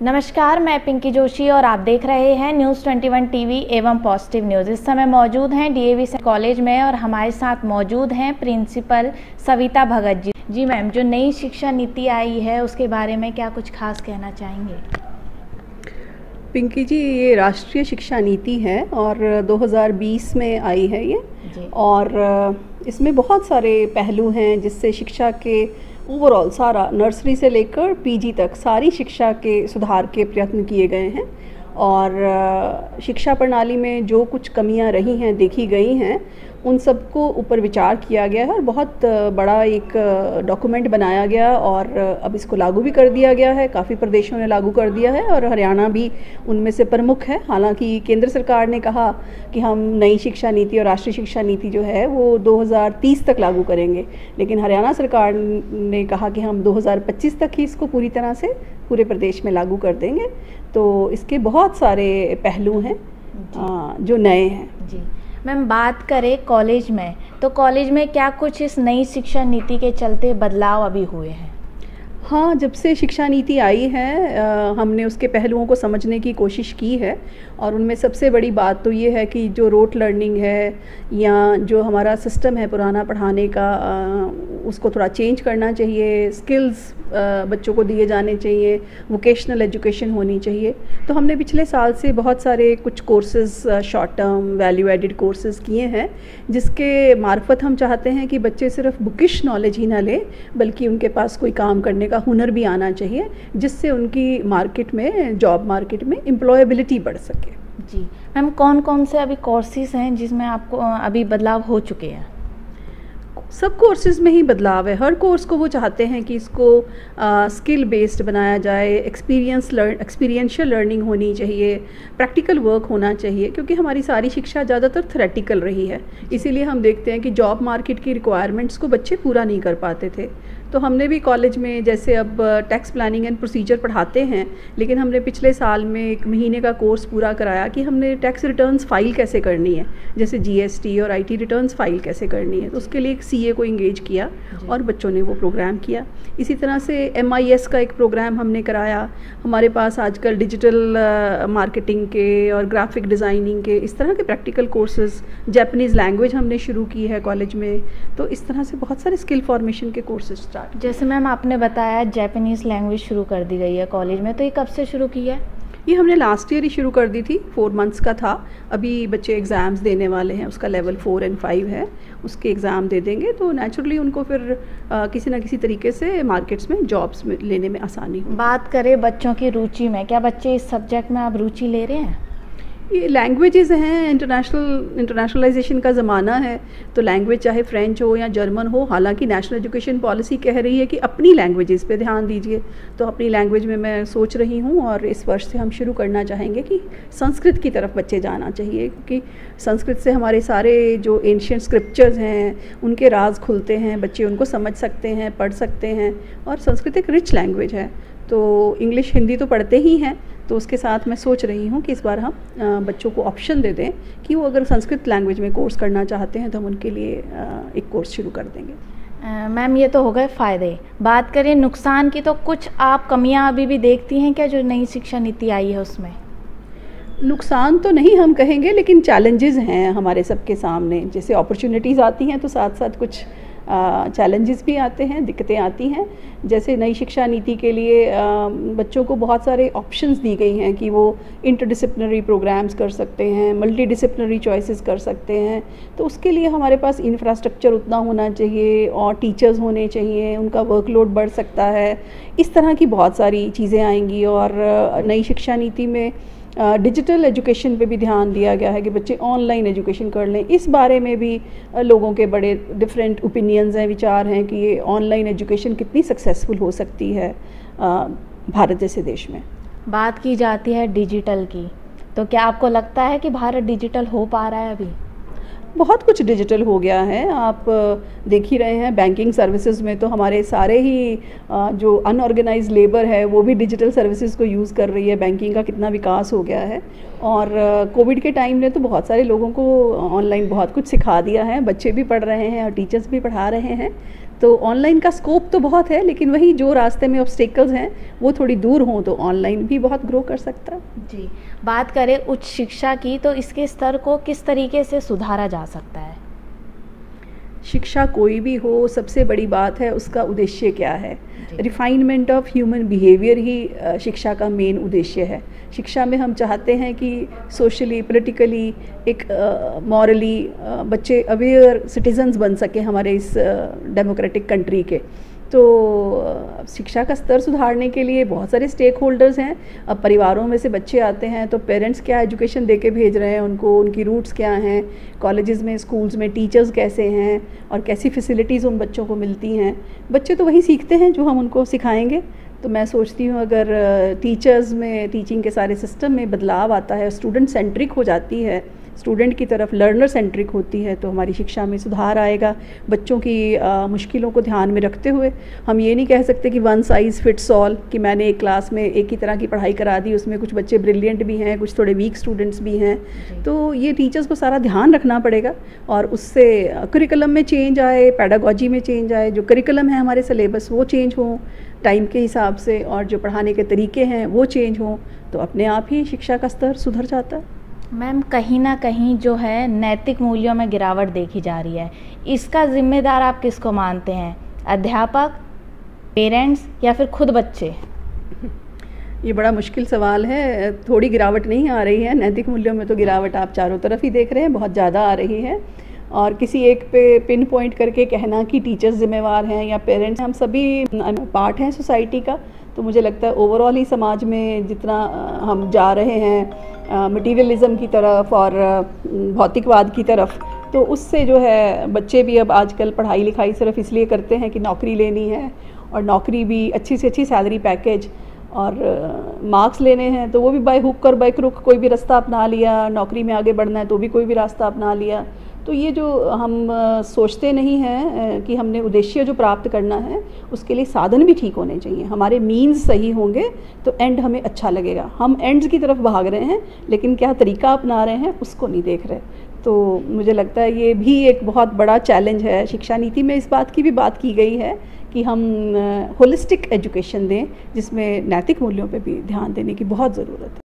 नमस्कार, मैं पिंकी जोशी और आप देख रहे हैं न्यूज़ 21 टीवी एवं पॉजिटिव न्यूज़। इस समय मौजूद हैं डीएवी कॉलेज में और हमारे साथ मौजूद हैं प्रिंसिपल सविता भगत जी। जी मैम, जो नई शिक्षा नीति आई है उसके बारे में क्या कुछ खास कहना चाहेंगे? पिंकी जी, ये राष्ट्रीय शिक्षा नीति है और 2020 में आई है ये जी। और इसमें बहुत सारे पहलू हैं जिससे शिक्षा के ओवरऑल सारा नर्सरी से लेकर पीजी तक सारी शिक्षा के सुधार के प्रयत्न किए गए हैं। और शिक्षा प्रणाली में जो कुछ कमियां रही हैं, देखी गई हैं, उन सबको ऊपर विचार किया गया है और बहुत बड़ा एक डॉक्यूमेंट बनाया गया और अब इसको लागू भी कर दिया गया है। काफ़ी प्रदेशों ने लागू कर दिया है और हरियाणा भी उनमें से प्रमुख है। हालांकि केंद्र सरकार ने कहा कि हम नई शिक्षा नीति और राष्ट्रीय शिक्षा नीति जो है वो 2030 तक लागू करेंगे, लेकिन हरियाणा सरकार ने कहा कि हम 2025 तक ही इसको पूरी तरह से पूरे प्रदेश में लागू कर देंगे। तो इसके बहुत सारे पहलू हैं जो नए हैं जी। मैम, बात करें कॉलेज में, तो कॉलेज में क्या कुछ इस नई शिक्षा नीति के चलते बदलाव अभी हुए हैं? हाँ, जब से शिक्षा नीति आई है हमने उसके पहलुओं को समझने की कोशिश की है और उनमें सबसे बड़ी बात तो ये है कि जो रोट लर्निंग है या जो हमारा सिस्टम है पुराना पढ़ाने का, उसको थोड़ा चेंज करना चाहिए। स्किल्स बच्चों को दिए जाने चाहिए, वोकेशनल एजुकेशन होनी चाहिए। तो हमने पिछले साल से बहुत सारे कुछ courses, short term value added courses किए हैं, जिसके मार्फत हम चाहते हैं कि बच्चे सिर्फ बुकिश नॉलेज ही ना लें, बल्कि उनके पास कोई काम करने का हुनर भी आना चाहिए, जिससे उनकी मार्केट में, जॉब मार्केट में एम्प्लॉयबिलिटी बढ़ सके। जी मैम, कौन कौन से अभी कोर्सेज हैं जिसमें आपको अभी बदलाव हो चुके हैं? सब कोर्सेज में ही बदलाव है। हर कोर्स को वो चाहते हैं कि इसको स्किल बेस्ड बनाया जाए, एक्सपीरियंशियल लर्निंग होनी चाहिए, प्रैक्टिकल वर्क होना चाहिए, क्योंकि हमारी सारी शिक्षा ज़्यादातर थ्योरेटिकल रही है। इसीलिए हम देखते हैं कि जॉब मार्केट की रिक्वायरमेंट्स को बच्चे पूरा नहीं कर पाते थे। तो हमने भी कॉलेज में जैसे अब टैक्स प्लानिंग एंड प्रोसीजर पढ़ाते हैं, लेकिन हमने पिछले साल में 1 महीने का कोर्स पूरा कराया कि हमने टैक्स रिटर्न्स फाइल कैसे करनी है, जैसे जीएसटी और आईटी रिटर्न्स फाइल कैसे करनी है। तो उसके लिए एक सीए को इंगेज किया और बच्चों ने वो प्रोग्राम किया। इसी तरह से एमआईएस का एक प्रोग्राम हमने कराया। हमारे पास आजकल डिजिटल मार्केटिंग के और ग्राफिक डिज़ाइनिंग के इस तरह के प्रैक्टिकल कोर्सेज, जापानीज़ लैंग्वेज हमने शुरू की है कॉलेज में। तो इस तरह से बहुत सारे स्किल फॉर्मेशन के कोर्सेज स्टार्ट। जैसे मैम आपने बताया जापानीज़ लैंग्वेज शुरू कर दी गई है कॉलेज में, तो ये कब से शुरू की है? ये हमने लास्ट ईयर ही शुरू कर दी थी, 4 मंथ्स का था। अभी बच्चे एग्ज़ाम्स देने वाले हैं, उसका लेवल 4 और 5 है, उसके एग्ज़ाम दे देंगे तो नेचुरली उनको फिर किसी ना किसी तरीके से मार्केट्स में जॉब्स में लेने में आसानी हो। बात करें बच्चों की रुचि में, क्या बच्चे इस सब्जेक्ट में अब रुचि ले रहे हैं? ये लैंग्वेजेस हैं, इंटरनेशनलाइजेशन का ज़माना है, तो लैंग्वेज चाहे फ्रेंच हो या जर्मन हो। हालांकि नेशनल एजुकेशन पॉलिसी कह रही है कि अपनी लैंग्वेजेस पे ध्यान दीजिए, तो अपनी लैंग्वेज में मैं सोच रही हूँ और इस वर्ष से हम शुरू करना चाहेंगे कि संस्कृत की तरफ बच्चे जाना चाहिए, क्योंकि संस्कृत से हमारे सारे जो एंशिएंट स्क्रिप्चर्स हैं उनके राज खुलते हैं, बच्चे उनको समझ सकते हैं, पढ़ सकते हैं। और संस्कृत एक रिच लैंग्वेज है, तो इंग्लिश हिंदी तो पढ़ते ही हैं, तो उसके साथ मैं सोच रही हूँ कि इस बार हम बच्चों को ऑप्शन दे दें कि वो अगर संस्कृत लैंग्वेज में कोर्स करना चाहते हैं तो हम उनके लिए एक कोर्स शुरू कर देंगे। मैम, ये तो हो गए फ़ायदे। बात करें नुकसान की, तो कुछ आप कमियां अभी भी देखती हैं क्या जो नई शिक्षा नीति आई है उसमें? नुकसान तो नहीं हम कहेंगे, लेकिन चैलेंजेस हैं हमारे सबके सामने। जैसे अपॉर्चुनिटीज़ आती हैं तो साथ साथ कुछ चैलेंजेस भी आते हैं, दिक्कतें आती हैं। जैसे नई शिक्षा नीति के लिए बच्चों को बहुत सारे ऑप्शंस दी गई हैं कि वो इंटरडिसिप्लिनरी प्रोग्राम्स कर सकते हैं, मल्टी डिसिप्लिनरी चॉइसेस कर सकते हैं। तो उसके लिए हमारे पास इंफ्रास्ट्रक्चर उतना होना चाहिए और टीचर्स होने चाहिए, उनका वर्कलोड बढ़ सकता है। इस तरह की बहुत सारी चीज़ें आएंगी। और नई शिक्षा नीति में डिजिटल एजुकेशन पे भी ध्यान दिया गया है कि बच्चे ऑनलाइन एजुकेशन कर लें। इस बारे में भी लोगों के बड़े डिफरेंट ओपिनियंस हैं, विचार हैं कि ये ऑनलाइन एजुकेशन कितनी सक्सेसफुल हो सकती है भारत जैसे देश में। बात की जाती है डिजिटल की, तो क्या आपको लगता है कि भारत डिजिटल हो पा रहा है अभी? बहुत कुछ डिजिटल हो गया है। आप देख ही रहे हैं, बैंकिंग सर्विसेज में तो हमारे सारे ही जो अनऑर्गेनाइज लेबर है वो भी डिजिटल सर्विसेज को यूज़ कर रही है। बैंकिंग का कितना विकास हो गया है। और कोविड के टाइम ने तो बहुत सारे लोगों को ऑनलाइन बहुत कुछ सिखा दिया है। बच्चे भी पढ़ रहे हैं और टीचर्स भी पढ़ा रहे हैं। तो ऑनलाइन का स्कोप तो बहुत है, लेकिन वही जो रास्ते में ऑब्स्टेकल्स हैं वो थोड़ी दूर हों तो ऑनलाइन भी बहुत ग्रो कर सकता है। जी, बात करें उच्च शिक्षा की तो इसके स्तर को किस तरीके से सुधारा जा सकता है? शिक्षा कोई भी हो, सबसे बड़ी बात है उसका उद्देश्य क्या है। रिफाइनमेंट ऑफ ह्यूमन बिहेवियर ही शिक्षा का मेन उद्देश्य है। शिक्षा में हम चाहते हैं कि सोशली, पॉलिटिकली, एक मॉरली बच्चे अवेयर सिटीजन्स बन सके हमारे इस डेमोक्रेटिक कंट्री के। तो शिक्षा का स्तर सुधारने के लिए बहुत सारे स्टेक होल्डर्स हैं। अब परिवारों में से बच्चे आते हैं तो पेरेंट्स क्या एजुकेशन दे के भेज रहे हैं उनको, उनकी रूट्स क्या हैं, कॉलेजेस में, स्कूल्स में टीचर्स कैसे हैं और कैसी फैसिलिटीज़ उन बच्चों को मिलती हैं। बच्चे तो वही सीखते हैं जो हम उनको सिखाएंगे। तो मैं सोचती हूँ अगर टीचर्स में, टीचिंग के सारे सिस्टम में बदलाव आता है, स्टूडेंट सेंट्रिक हो जाती है, स्टूडेंट की तरफ लर्नर सेंट्रिक होती है, तो हमारी शिक्षा में सुधार आएगा। बच्चों की मुश्किलों को ध्यान में रखते हुए हम ये नहीं कह सकते कि वन साइज़ फिट्स ऑल, कि मैंने एक क्लास में एक ही तरह की पढ़ाई करा दी, उसमें कुछ बच्चे ब्रिलियंट भी हैं, कुछ थोड़े वीक स्टूडेंट्स भी हैं। तो ये टीचर्स को सारा ध्यान रखना पड़ेगा और उससे करिकुलम में चेंज आए, पेडागॉजी में चेंज आए, जो करिकुलम है हमारे सिलेबस वो चेंज हों टाइम के हिसाब से, और जो पढ़ाने के तरीके हैं वो चेंज हों, तो अपने आप ही शिक्षा का स्तर सुधर जाता है। मैम, कहीं ना कहीं जो है नैतिक मूल्यों में गिरावट देखी जा रही है, इसका जिम्मेदार आप किसको मानते हैं? अध्यापक, पेरेंट्स या फिर खुद बच्चे? ये बड़ा मुश्किल सवाल है। थोड़ी गिरावट नहीं आ रही है, नैतिक मूल्यों में तो गिरावट आप चारों तरफ ही देख रहे हैं, बहुत ज़्यादा आ रही है। और किसी एक पे पिन पॉइंट करके कहना कि टीचर्स जिम्मेवार हैं या पेरेंट्स, हम सभी पार्ट हैं सोसाइटी का। तो मुझे लगता है ओवरऑल ही समाज में जितना हम जा रहे हैं मटीरियलिज्म की तरफ और भौतिकवाद की तरफ, तो उससे जो है बच्चे भी अब आजकल पढ़ाई लिखाई सिर्फ इसलिए करते हैं कि नौकरी लेनी है, और नौकरी भी अच्छी से अच्छी सैलरी पैकेज और मार्क्स लेने हैं, तो वो भी बाय हुक और बाय क्रुक कोई भी रास्ता अपना लिया। नौकरी में आगे बढ़ना है तो भी कोई भी रास्ता अपना लिया। तो ये जो हम सोचते नहीं हैं कि हमने उद्देश्य जो प्राप्त करना है उसके लिए साधन भी ठीक होने चाहिए। हमारे मीन्स सही होंगे तो एंड हमें अच्छा लगेगा। हम एंड्स की तरफ भाग रहे हैं लेकिन क्या तरीका अपना रहे हैं उसको नहीं देख रहे। तो मुझे लगता है ये भी एक बहुत बड़ा चैलेंज है। शिक्षा नीति में इस बात की भी बात की गई है कि हम होलिस्टिक एजुकेशन दें जिसमें नैतिक मूल्यों पे भी ध्यान देने की बहुत ज़रूरत है।